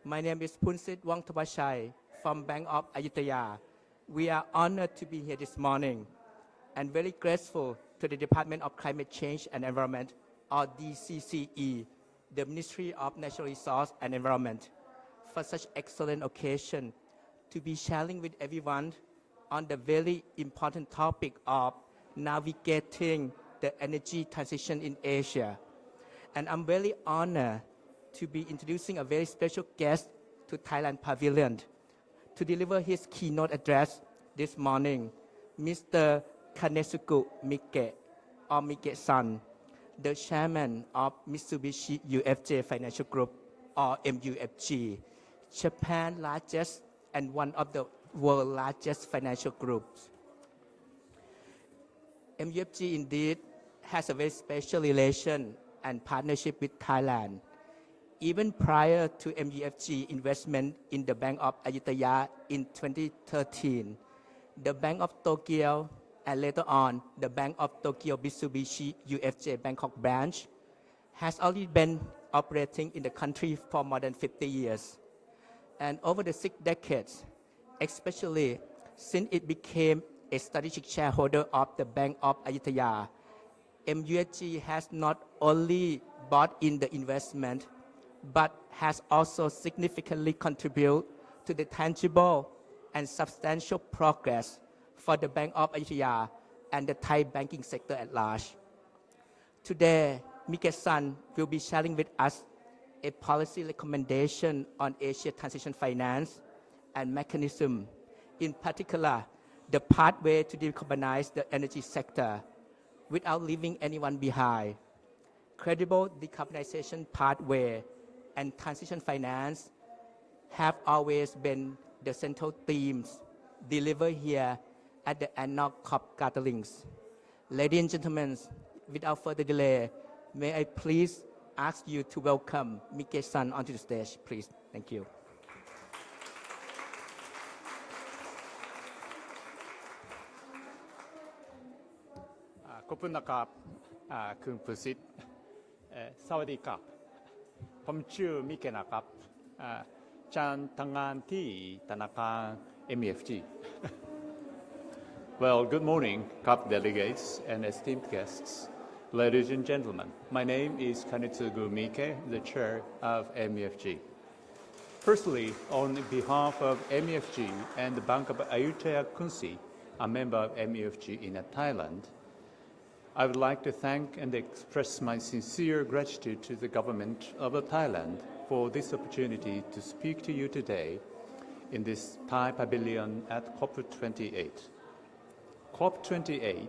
My name is Punsit Wangtawachai from Bank of Ayutthaya. We are honored to be here this morning and very grateful to the Department of Climate Change and Environment, or DCCE, the Ministry of Natural Resources and Environment, for such excellent occasion to be sharing with everyone on the very important topic of navigating the energy transition in Asia. And I'm very honored to be introducing a very special guest to Thailand Pavilion to deliver his keynote address this morning, Mr. Kanesuke Miike, or Miike-san, the chairman of Mitsubishi UFJ Financial Group, or MUFG, Japan's largest and one of the world's largest financial groups. MUFG indeed has a very special relation and partnership with Thailand. Even prior to MUFG investment in the Bank of Ayutthaya in 2013, the Bank of Tokyo and later on the Bank of Tokyo Mitsubishi UFJ Bangkok branch has already been operating in the country for more than 50 years. And over the 6 decades, especially since it became a strategic shareholder of the Bank of Ayutthaya, MUFG has not only bought in the investment, but has also significantly contributed to the tangible and substantial progress for the Bank of Ayutthaya and the Thai banking sector at large. Today, Miike-san will be sharing with us a policy recommendation on Asia transition finance and mechanism, in particular, the pathway to decarbonize the energy sector without leaving anyone behind. Credible decarbonization pathway and transition finance have always been the central themes delivered here at the annual COP gatherings. Ladies and gentlemen, without further delay, may I please ask you to welcome Miike-san onto the stage, please. Thank you. ขอบคุณนะครับคุณผู้สิทธิ์สวัสดีครับผมชื่อมิเกะนะครับฉันทำงานที่ธนาคาร MUFG Well, good morning, COP delegates and esteemed guests. Ladies and gentlemen, my name is Kanesuke Miike, the chair of MUFG. Firstly, on behalf of MUFG and the Bank of Ayutthaya Kunsi, a member of MUFG in Thailand, I would like to thank and express my sincere gratitude to the government of Thailand for this opportunity to speak to you today in this Thai Pavilion at COP28. COP28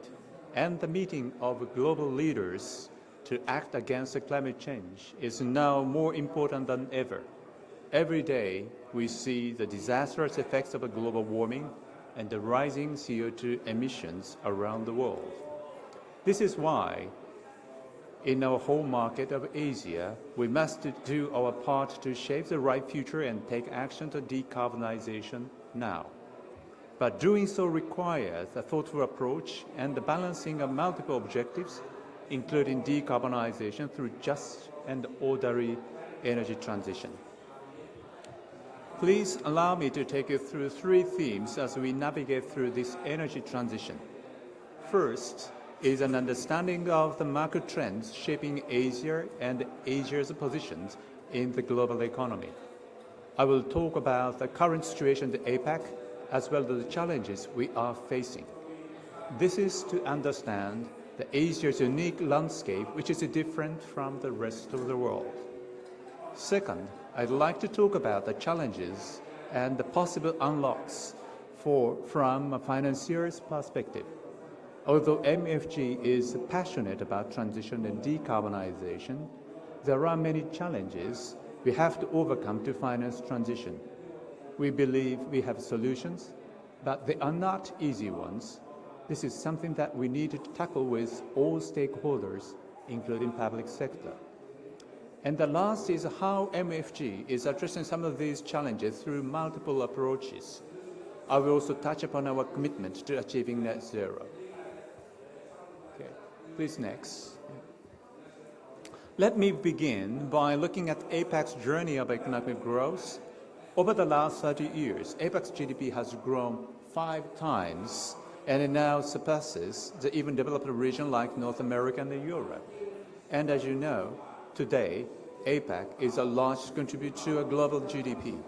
and the meeting of global leaders to act against climate change is now more important than ever. Every day we see the disastrous effects of global warming and the rising CO2 emissions around the world. This is why, in our home market of Asia, we must do our part to shape the right future and take action to decarbonization now. But doing so requires a thoughtful approach and the balancing of multiple objectives, including decarbonization through just and orderly energy transition. Please allow me to take you through 3 themes as we navigate through this energy transition. First, is an understanding of the market trends shaping Asia and Asia's positions in the global economy. I will talk about the current situation in APEC as well as the challenges we are facing. This is to understand the Asia's unique landscape, which is different from the rest of the world. Second, I'd like to talk about the challenges and the possible unlocks from a financier's perspective. Although MUFG is passionate about transition and decarbonization, there are many challenges we have to overcome to finance transition. We believe we have solutions, but they are not easy ones. This is something that we need to tackle with all stakeholders, including public sector. And the last is how MUFG is addressing some of these challenges through multiple approaches. I will also touch upon our commitment to achieving net zero. Please next. Let me begin by looking at APEC's journey of economic growth Over the last 30 years, APEC's GDP has grown 5 times, and it now surpasses the even developed region like North America and Europe. And as you know, today, APEC is a large contributor to a global GDP.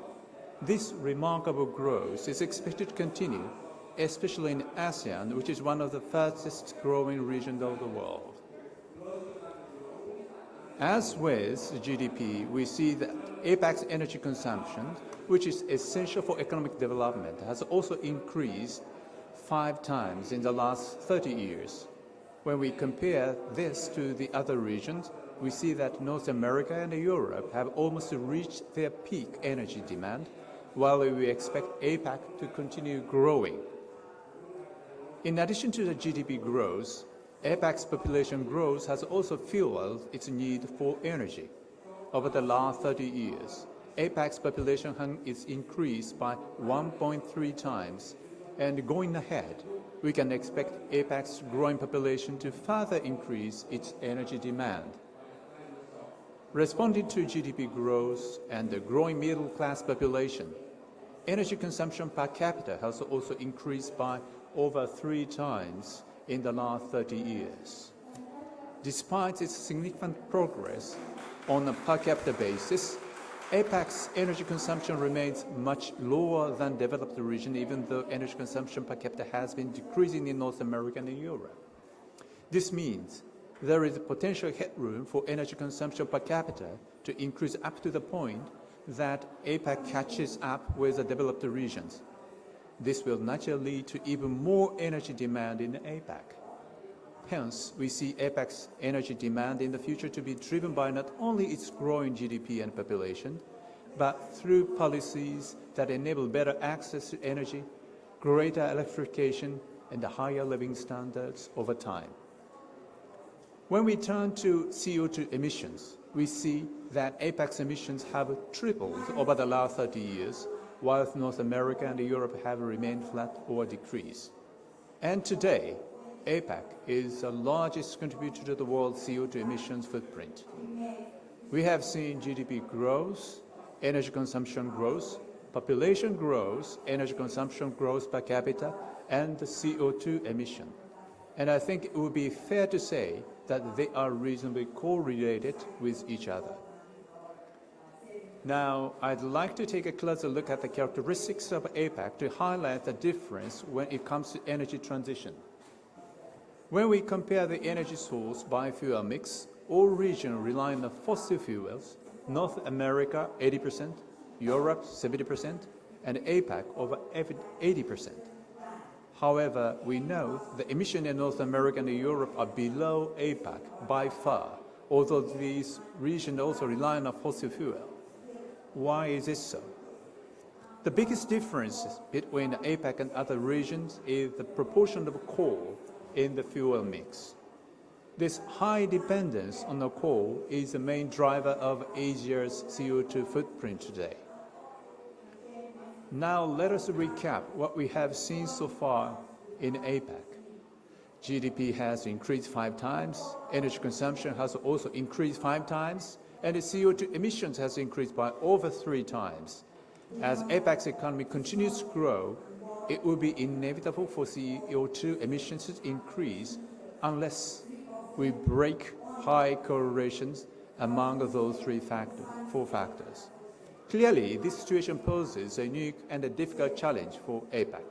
This remarkable growth is expected to continue, especially in ASEAN, which is one of the fastest growing regions of the world. As with GDP, we see that APEC's energy consumption, which is essential for economic development, has also increased 5 times in the last 30 years. When we compare this to the other regions, we see that North America and Europe have almost reached their peak energy demand, while we expect APEC to continue growing. In addition to the GDP growth, APEC's population growth has also fueled its need for energy. Over the last 30 years, APEC's population is increased by 1.3 times, and going ahead, we can expect APEC's growing population to further increase its energy demand. Responding to GDP growth and the growing middle-class population, energy consumption per capita has also increased by over 3 times in the last 30 years. Despite its significant progress on a per capita basis, APEC's energy consumption remains much lower than developed region, even though energy consumption per capita has been decreasing in North America and Europe. This means there is a potential headroom for energy consumption per capita to increase up to the point that APEC catches up with the developed regions. This will naturally lead to even more energy demand in APEC. Hence, we see APEC's energy demand in the future to be driven by not only its growing GDP and population, but through policies that enable better access to energy, greater electrification, and higher living standards over time. When we turn to CO2 emissions, we see that APEC's emissions have tripled over the last 30 years, while North America and Europe have remained flat or decreased. And today, APEC is the largest contributor to the world's CO2 emissions footprint. We have seen GDP growth, energy consumption growth, population growth, energy consumption growth per capita, and the CO2 emission. And I think it would be fair to say that they are reasonably correlated with each other. Now, I'd like to take a closer look at the characteristics of APEC to highlight the difference when it comes to energy transition. When we compare the energy source by fuel mix, all regions rely on fossil fuels, North America 80%, Europe 70%, and APEC over 80%. However, we know the emissions in North America and Europe are below APEC by far, although these regions also rely on fossil fuel. Why is this so? The biggest difference between APEC and other regions is the proportion of coal in the fuel mix. This high dependence on the coal is the main driver of Asia's CO2 footprint today. Now let us recap what we have seen so far in APEC. GDP has increased 5 times, energy consumption has also increased 5 times, and the CO2 emissions has increased by over 3 times. As APEC's economy continues to grow, it will be inevitable for CO2 emissions to increase unless we break high correlations among those 4 factors. Clearly, this situation poses a unique and a difficult challenge for APEC.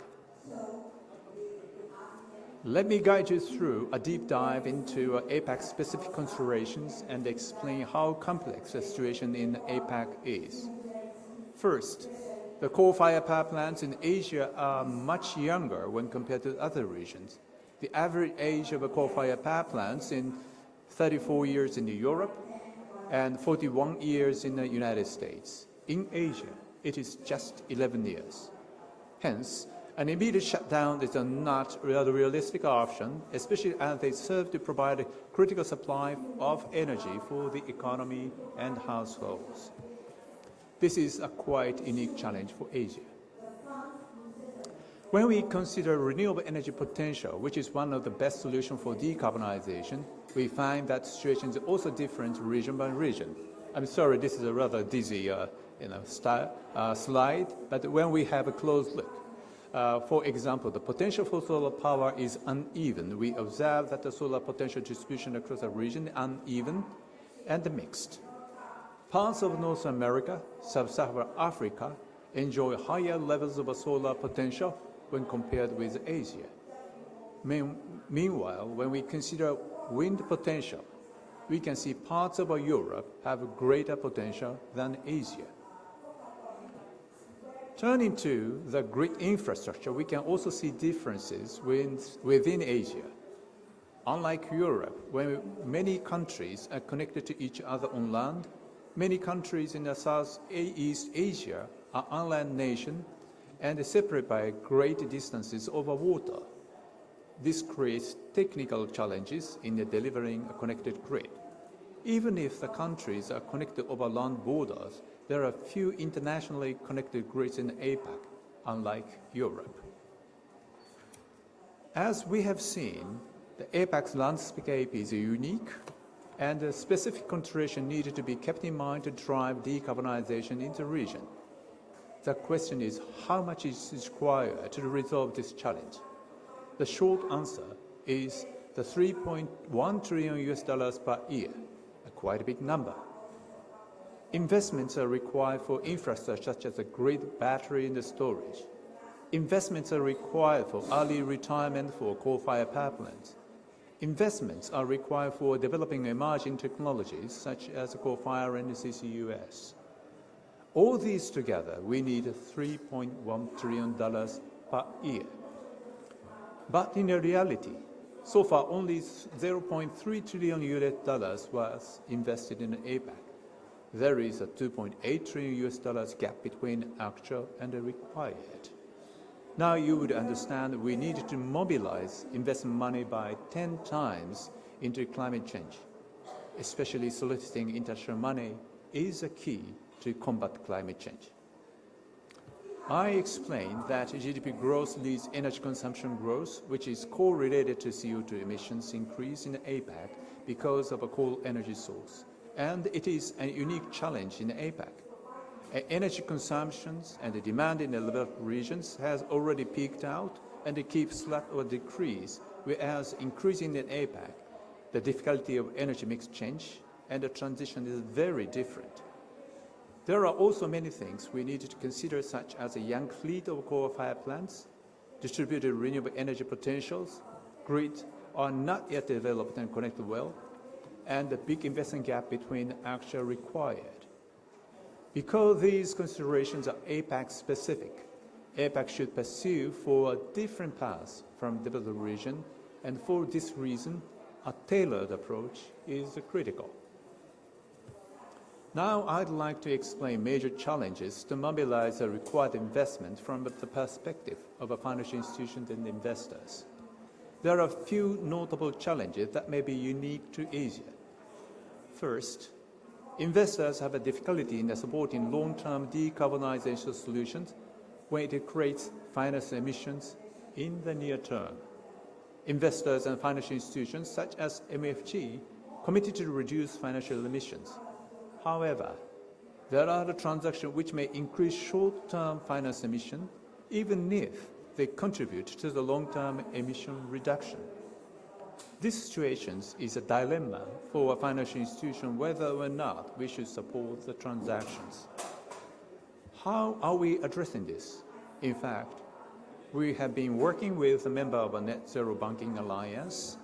Let me guide you through a deep dive into APEC's specific considerations and explain how complex the situation in APEC is. First, the coal-fired power plants in Asia are much younger when compared to other regions. The average age of coal-fired power plants is 34 years in Europe and 41 years in the United States. In Asia, it is just 11 years. Hence, an immediate shutdown is not a realistic option, especially as they serve to provide a critical supply of energy for the economy and households. This is a quite unique challenge for Asia. When we consider renewable energy potential, which is one of the best solutions for decarbonization, we find that the situation is also different region by region. I'm sorry, this is a rather dizzy slide, but when we have a close look, for example, the potential for solar power is uneven. We observe that the solar potential distribution across the region is uneven and mixed. Parts of North America, Sub-Saharan Africa, enjoy higher levels of solar potential when compared with Asia. Meanwhile, when we consider wind potential, we can see parts of Europe have greater potential than Asia. Turning to the grid infrastructure, we can also see differences within Asia. Unlike Europe, where many countries are connected to each other on land, many countries in the Southeast Asia are inland nations and separated by great distances over water. This creates technical challenges in delivering a connected grid. Even if the countries are connected over land borders, there are few internationally connected grids in APAC, unlike Europe. As we have seen, the APAC's landscape is unique, and a specific consideration needed to be kept in mind to drive decarbonization in the region. The question is how much is required to resolve this challenge? The short answer is the $3.1 trillion per year, a quite big number. Investments are required for infrastructure such as the grid, battery, and the storage. Investments are required for early retirement for coal-fired power plants. Investments are required for developing emerging technologies such as coal-fire and CCUS. All these together, we need $3.1 trillion per year. But in reality, so far only $0.3 trillion was invested in APAC. There is a $2.8 trillion gap between actual and required. Now you would understand we need to mobilize investment money by 10 times into climate change. Especially soliciting international money is a key to combat climate change. I explained that GDP growth leads energy consumption growth, which is correlated to CO2 emissions increase in APAC because of a coal energy source. And it is a unique challenge in APAC. Energy consumptions and the demand in the developed regions has already peaked out and it keeps flat or decrease, whereas increasing in APAC, the difficulty of energy mix change and the transition is very different. There are also many things we need to consider, such as a young fleet of coal-fired plants, distributed renewable energy potentials, grid are not yet developed and connected well, and the big investment gap between actual required. Because these considerations are APAC specific, APAC should pursue for a different path from the developed region, and for this reason, a tailored approach is critical. Now I'd like to explain major challenges to mobilize the required investment from the perspective of financial institutions and investors. There are a few notable challenges that may be unique to Asia. First, investors have a difficulty in supporting long-term decarbonization solutions when it creates financial emissions in the near term. Investors and financial institutions such as MUFG committed to reduce financial emissions. However, there are the transactions which may increase short-term finance emission even if they contribute to the long-term emission reduction. This situation is a dilemma for a financial institution whether or not we should support the transactions. How are we addressing this? In fact, we have been working with a member of a Net Zero Banking Alliance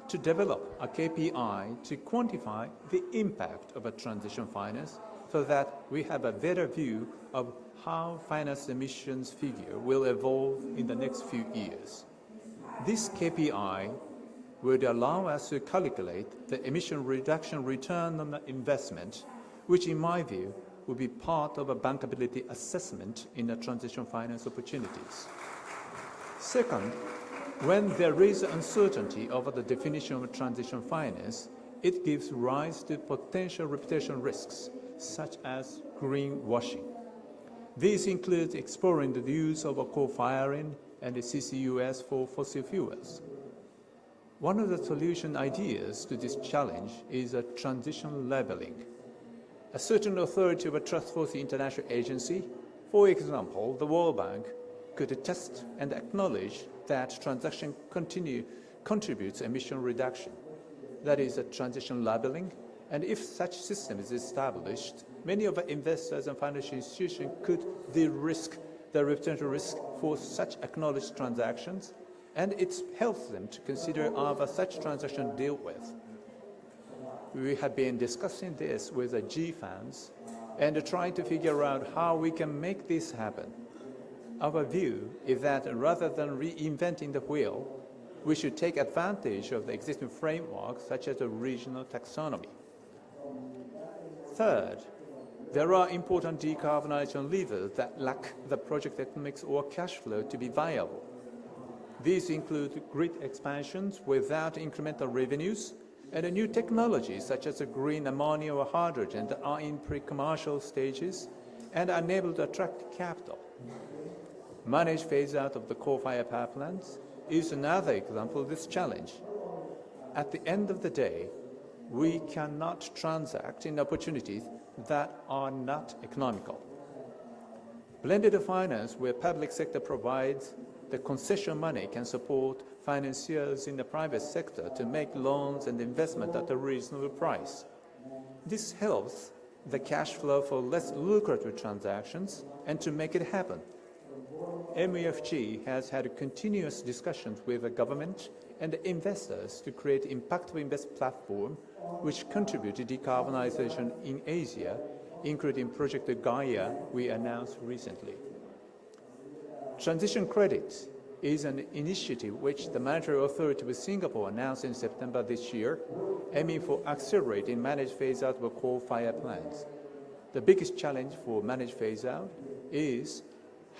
to develop a KPI to quantify the impact of a transition finance so that we have a better view of how finance emissions figure will evolve in the next few years. This KPI would allow us to calculate the emission reduction return on the investment, which in my view would be part of a bankability assessment in the transition finance opportunities. Second, when there is uncertainty over the definition of transition finance, it gives rise to potential reputation risks, such as greenwashing. These include exploring the use of coal-firing and the CCUS for fossil fuels. One of the solution ideas to this challenge is a transition labeling. a certain authority of a trustworthy international agency, for example, the World Bank, could attest and acknowledge that transaction contributes emission reduction. That is a transition labeling, and if such system is established, many of our investors and financial institutions could de-risk the return risk for such acknowledged transactions, and it helps them to consider how such transaction deal with. We have been discussing this with the G funds and trying to figure out how we can make this happen. Our view is that rather than reinventing the wheel, we should take advantage of the existing framework, such as a regional taxonomy. Third, there are important decarbonization levers that lack the project economics or cash flow to be viable. These include grid expansions without incremental revenues, and new technologies such as green ammonia or hydrogen that are in pre-commercial stages and are unable to attract capital. Managed phase-out of the coal-fired power plants is another example of this challenge. At the end of the day, we cannot transact in opportunities that are not economical. Blended finance, where public sector provides the concession money, can support financiers in the private sector to make loans and investment at a reasonable price. This helps the cash flow for less lucrative transactions and to make it happen. MUFG has had continuous discussions with the government and investors to create impactful investment platform which contribute to decarbonization in Asia, including Project Gaia we announced recently. Transition credit is an initiative which the Monetary Authority of Singapore announced in September this year, aiming for accelerating managed phase-out of coal-fired plants. The biggest challenge for managed phase-out is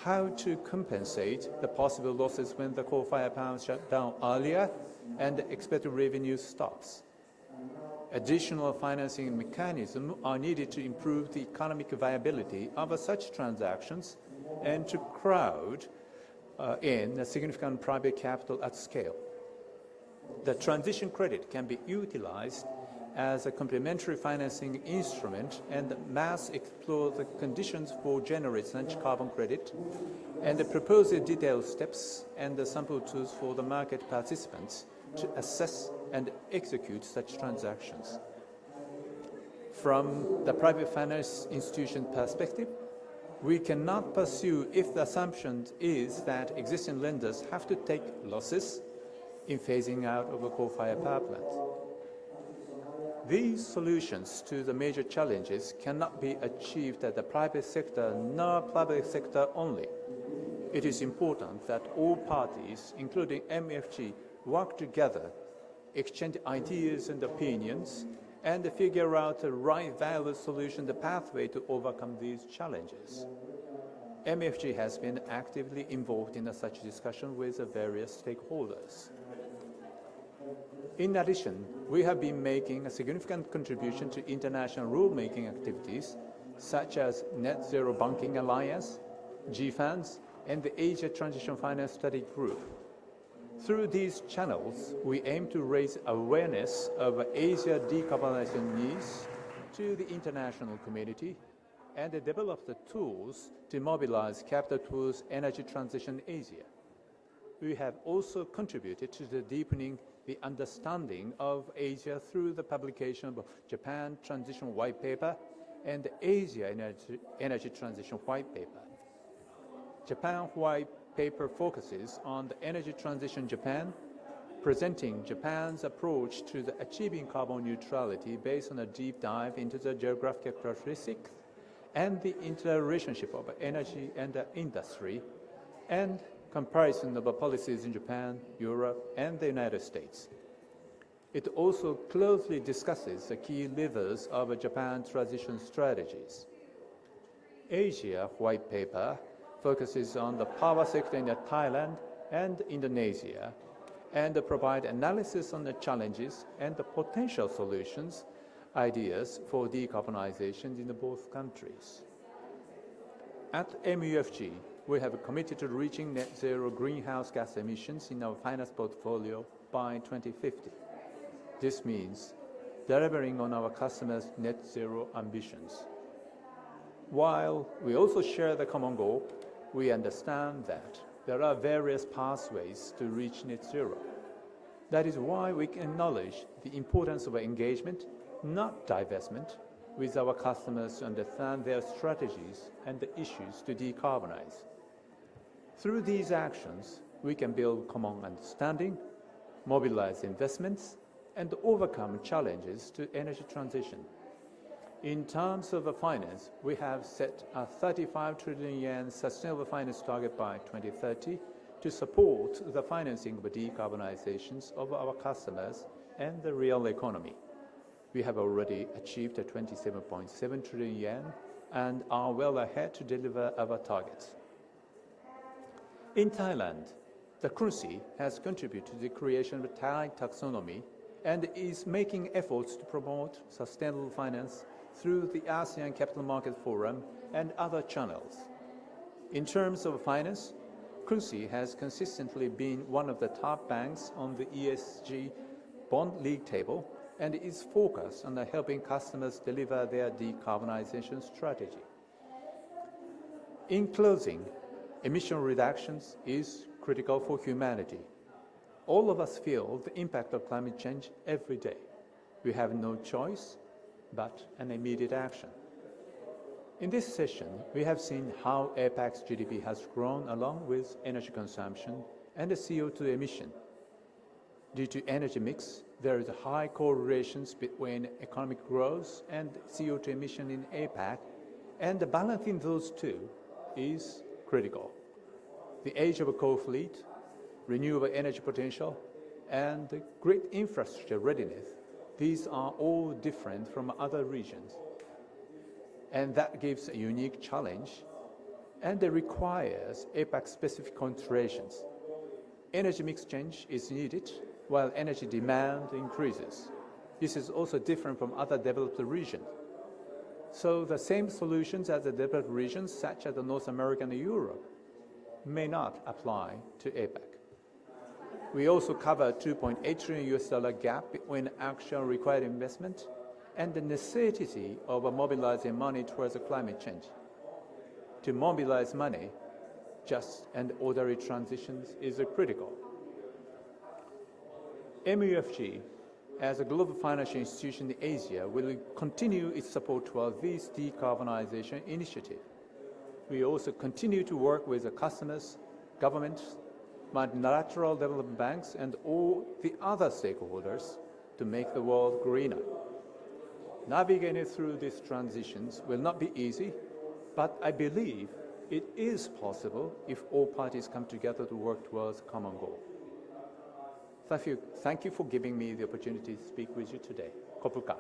how to compensate the possible losses when the coal-fired plants shut down earlier and expected revenue stops. Additional financing mechanisms are needed to improve the economic viability of such transactions and to crowd in a significant private capital at scale. The transition credit can be utilized as a complementary financing instrument and mass explore the conditions for generating such carbon credit and propose the detailed steps and the sample tools for the market participants to assess and execute such transactions. From the private finance institution perspective, we cannot pursue if the assumption is that existing lenders have to take losses in phasing out of a coal-fired power plant. These solutions to the major challenges cannot be achieved at the private sector nor public sector only. It is important that all parties, including MUFG, work together, exchange ideas and opinions, and figure out the right viable solution, the pathway to overcome these challenges. MUFG has been actively involved in such discussion with the various stakeholders. In addition, we have been making a significant contribution to international rulemaking activities such as Net Zero Banking Alliance, G-Funds, and the Asia Transition Finance Study Group. Through these channels, we aim to raise awareness of Asia decarbonization needs to the international community and develop the tools to mobilize capital towards energy transition in Asia. We have also contributed to the deepening the understanding of Asia through the publication of Japan Transition White Paper and the Asia Energy Transition White Paper. Japan White Paper focuses on the energy transition in Japan, presenting Japan's approach to the achieving carbon neutrality based on a deep dive into the geographic characteristics and the interrelationship of energy and industry, and comparison of policies in Japan, Europe, and the United States. It also closely discusses the key levers of Japan transition strategies. Asia White Paper focuses on the power sector in Thailand and Indonesia and provide analysis on the challenges and the potential solutions, ideas for decarbonization in both countries. At MUFG, we have committed to reaching net zero greenhouse gas emissions in our finance portfolio by 2050. This means delivering on our customers' net zero ambitions. While we also share the common goal, we understand that there are various pathways to reach net zero. That is why we acknowledge the importance of engagement, not divestment, with our customers to understand their strategies and the issues to decarbonize. Through these actions, we can build common understanding, mobilize investments, and overcome challenges to energy transition. In terms of finance, we have set a 35 trillion yen sustainable finance target by 2030 to support the financing of decarbonizations of our customers and the real economy. We have already achieved a 27.7 trillion yen and are well ahead to deliver our targets. In Thailand, the currency has contributed to the creation of a Thai taxonomy and is making efforts to promote sustainable finance through the ASEAN Capital Market Forum and other channels. In terms of finance, Kunsi has consistently been one of the top banks on the ESG bond league table and is focused on helping customers deliver their decarbonization strategy. In closing, emission reductions is critical for humanity. All of us feel the impact of climate change every day. We have no choice but an immediate action. In this session, we have seen how APAC's GDP has grown along with energy consumption and the CO2 emission. Due to energy mix, there is high correlations between economic growth and CO2 emission in APAC, and balancing those two is critical. The age of a coal fleet, renewable energy potential, and grid infrastructure readiness, these are all different from other regions. And that gives a unique challenge and it requires APAC-specific considerations. Energy mix change is needed while energy demand increases. This is also different from other developed regions. So the same solutions as the developed regions, such as North America and Europe, may not apply to APAC. We also cover $2.8 trillion gap between actual required investment and the necessity of mobilizing money towards climate change. To mobilize money, just and orderly transitions is critical. MUFG, as a global financial institution in Asia, will continue its support towards this decarbonization initiative. We also continue to work with the customers, governments, multilateral development banks, and all the other stakeholders to make the world greener. Navigating through these transitions will not be easy, but I believe it is possible if all parties come together to work towards a common goal. Thank you for giving me the opportunity to speak with you today. Kopuka.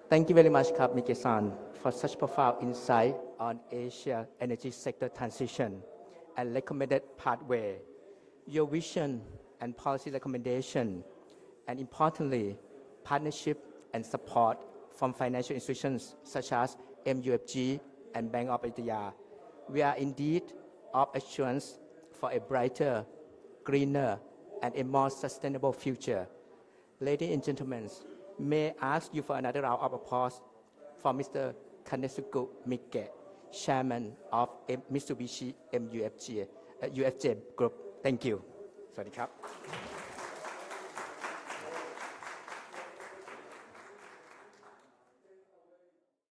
Thank you very much, Mike-san, for such profound insight on Asia energy sector transition and recommended pathway. Your vision and policy recommendation, and importantly, partnership and support from financial institutions such as MUFG and Bank of Ayutthaya. We are indeed of assurance for a brighter, greener, and a more sustainable future. Ladies and gentlemen, may I ask you for another round of applause for Mr. Kanesuke Mike, Chairman of Mitsubishi UFJ Group. Thank you. สวัสดีครับ